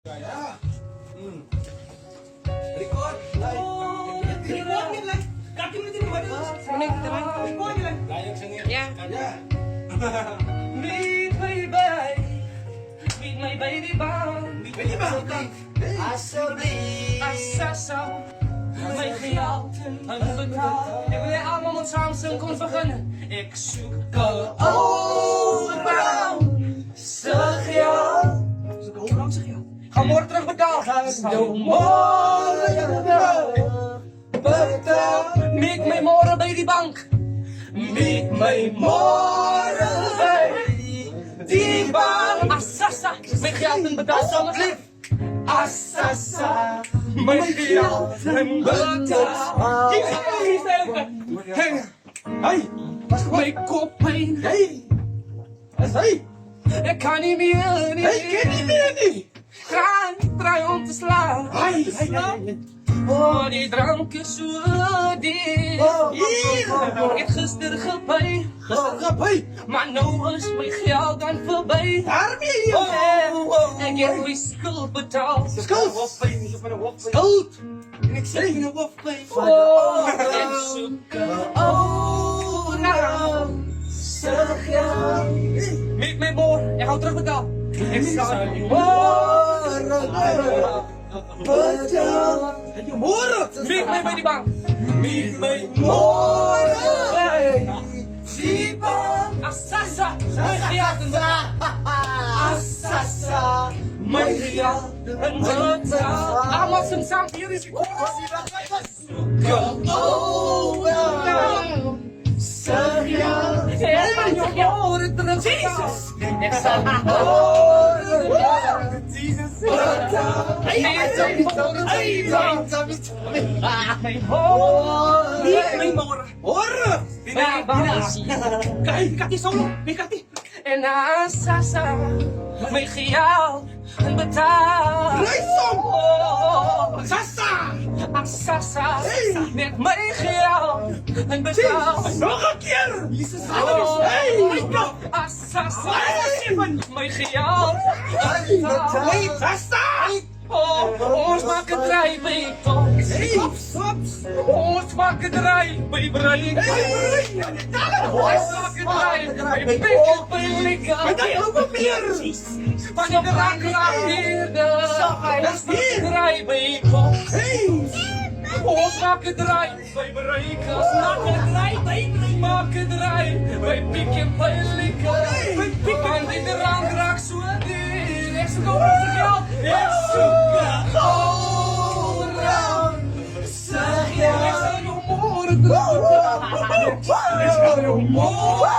Kaya. Record. Record ni lang. Kaki mo din ba? Kuning teman. Record ni lang. Layak sengit. Ya. Kaya. Meet my baby. Meet my baby bang. Pwede ba? Asasa. May khiyal. Ang betal. Ik wil allemaal met Samsung kon beginnen. Ik zoek al overal. Zeg ja. Ga morgen terug betaal. Morgen betaal. Meet mij morgen bij die bank. Meet mij morgen bij die bank. Assasa, mijn geld en betaal zonder lief. Assasa, mijn geld en betaal. Hey, mijn kop pijn. Hey. Hey. Ik kan niet meer. Hey, ken je meer niet? Ga draai om te slaan. Hey. Oh, die drank is zo diep. Ik heb gisteren gepijn. Hey. Maar nou is mijn geld dan voorbij. Daarmee je. Ik heb mijn schuld betaald. Schuld. En ik zeg je een wofpijn. Oh, ik zoek overal. Zeg ja. Meet mij morgen. Ik hou terug betaald. Ik zal je morgen betaal. Meet mij bij die bank. Meet mij morgen bij die bank. Assasa. Mijn geld en Assasa. Mijn geld en betaal. Allemaal zijn samen. Hier is je zeg ja. En je horen terug. Jezus. Ik zal je horen. Jezus. Kati solo, kati. En Assasa, mijn geld en betaal. Assasa, met mijn geld en betaal. Nog een keer. Jezus. Assasa, mijn geld en betaal. Ons makkerij bij Toms. Ons makkerij bij Breik. Ons makkerij bij Pikken bij Likken. Van de raakleerde. Ons makkerij bij Toms. Ons makkerij bij Breik. Ons makkerij bij Breik. Makkerij bij Pikken bij Likken. Van de raak zo dier. Ik zoek over zijn geld. Ik zoek overal. Zeg ja. Ik zal je morgen terug. Ik zal je morgen.